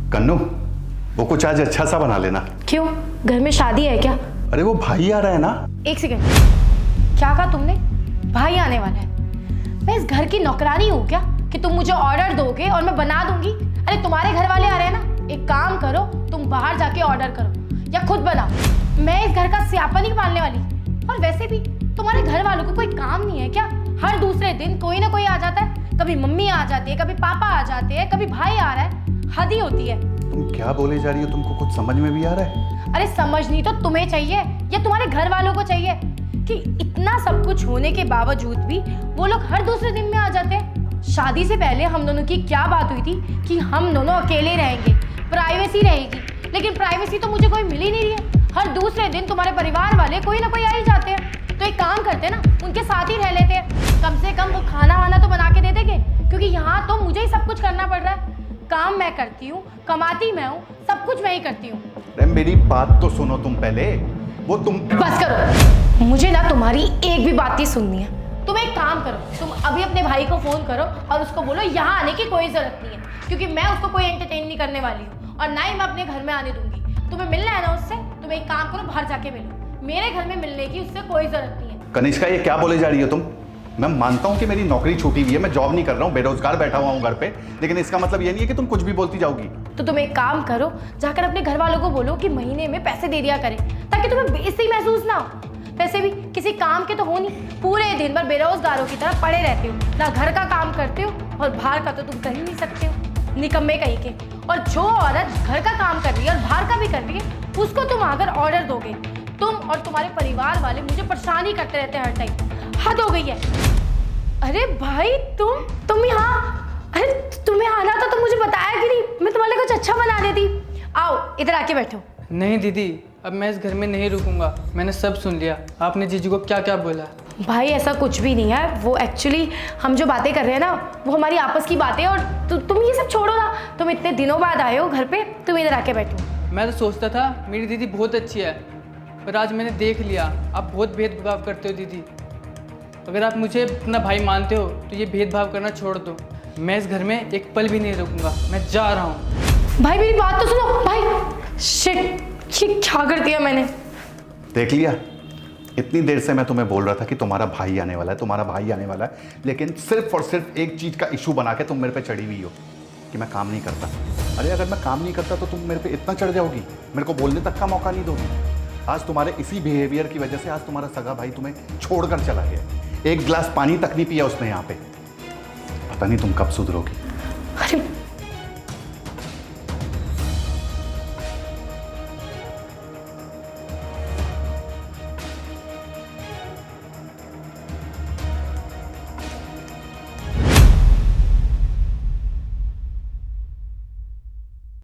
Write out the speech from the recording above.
कन्नू, वो कुछ आज अच्छा सा बना लेना। क्यों, घर में शादी है क्या? अरे वो भाई आ रहा है ना। एक सेकंड, क्या कहा तुमने? भाई आने वाला है? मैं इस घर की नौकरानी हूँ क्या कि तुम मुझे ऑर्डर दोगे और मैं बना दूंगी? अरे तुम्हारे घर वाले आ रहे हैं ना, एक काम करो, तुम बाहर जाके ऑर्डर करो या खुद बनाओ। मैं इस घर का स्यापा नहीं पालने वाली। और वैसे भी तुम्हारे घर वालों को कोई काम नहीं है क्या? हर दूसरे दिन कोई ना कोई आ जाता है। कभी मम्मी आ जाती है, कभी पापा आ जाते हैं, कभी भाई आ रहा है। हद ही होती है। तुम क्या बोले जा रही हो? तुमको कुछ समझ में भी आ रहा है? अरे समझनी तो तुम्हें चाहिए या तुम्हारे घर वालों को चाहिए कि इतना सब कुछ होने के बावजूद भी वो लोग हर दूसरे दिन में आ जाते हैं। शादी से पहले हम दोनों की क्या बात हुई थी कि हम दोनों अकेले रहेंगे, प्राइवेसी रहेगी। लेकिन प्राइवेसी तो मुझे कोई मिल ही नहीं रही है। हर दूसरे दिन तुम्हारे परिवार वाले कोई ना कोई आ ही जाते हैं। तो एक काम करते ना, उनके साथ ही रह लेते हैं। कम से कम वो खाना वाना तो बना के दे देंगे, क्योंकि यहाँ तो मुझे ही सब कुछ करना पड़ रहा है। काम मैं करती हूँ, कमाती मैं हूँ, सब कुछ मैं ही करती हूँ। अरे मेरी बात तो सुनो तुम पहले। वो तुम बस करो, मुझे ना तुम्हारी एक भी बात नहीं सुननी है। तुम एक काम करो, तुम अभी अपने भाई को फोन करो और उसको बोलो यहाँ आने की कोई जरूरत नहीं है, क्योंकि मैं उसको कोई एंटरटेन नहीं करने वाली हूँ और ना ही मैं अपने घर में आने दूंगी। तुम्हें मिलना है ना उससे, तुम एक काम करो, बाहर जाके मिलो। मेरे घर में मिलने की उससे कोई जरूरत नहीं है। कनिष्का, ये क्या बोले जा रही हो तुम? मैं मानता हूँ कि मेरी नौकरी छूटी हुई है, मैं जॉब नहीं कर रहा हूँ, बेरोजगार बैठा हुआ हूँ घर पे, लेकिन इसका मतलब ये नहीं है कि तुम कुछ भी बोलती जाओगी। तो तुम एक काम करो, जाकर अपने घर वालों को बोलो कि महीने में पैसे दे दिया करें, ताकि तुम्हें बेइज्जती महसूस ना हो। वैसे भी किसी काम के तो हो नहीं, पूरे दिन भर बेरोजगारों की तरह पड़े रहते हो, ना घर का काम करते हो और बाहर का तो तुम कर ही नहीं सकते हो, निकम्मे कहीं के। और जो औरत घर का काम कर रही है और बाहर का भी कर रही है, उसको तुम अगर ऑर्डर दोगे, तुम और तुम्हारे परिवार वाले मुझे परेशान ही करते रहते हैं हर टाइम। हद हो गई है। अरे भाई तुम यहाँ, अरे तुम्हें आना था तो मुझे बताया कि नहीं, मैं तुम्हारे लिए कुछ अच्छा बना देती। आओ इधर आके बैठो। नहीं दीदी, अब मैं इस घर में नहीं रुकूंगा। मैंने सब सुन लिया, आपने जीजू को क्या क्या बोला। भाई ऐसा कुछ भी नहीं है, वो एक्चुअली हम जो बातें कर रहे हैं ना, वो हमारी आपस की बातें। और तुम ये सब छोड़ो ना, तुम इतने दिनों बाद आए हो घर पे, तुम इधर आके बैठो। मैं तो सोचता था मेरी दीदी बहुत अच्छी है, पर आज मैंने देख लिया आप बहुत भेदभाव करते हो दीदी। अगर आप मुझे अपना भाई मानते हो तो ये भेदभाव करना छोड़ दो। मैं इस घर में एक पल भी नहीं रुकूंगा, मैं जा रहा हूँ। भाई मेरी बात तो सुनो। भाई शिट, ये क्या कर दिया मैंने? देख लिया, इतनी देर से मैं तुम्हें बोल रहा था कि तुम्हारा भाई आने वाला है, तुम्हारा भाई आने वाला है, लेकिन सिर्फ और सिर्फ एक चीज का इशू बना के तुम मेरे पे चढ़ी हुई हो कि मैं काम नहीं करता। अरे अगर मैं काम नहीं करता तो तुम मेरे पे इतना चढ़ जाओगी, मेरे को बोलने तक का मौका नहीं दोगी। आज तुम्हारे इसी बिहेवियर की वजह से आज तुम्हारा सगा भाई तुम्हें छोड़कर चला गया। एक गिलास पानी तक नहीं पिया उसने यहाँ पे। पता नहीं तुम कब सुधरोगी। अरे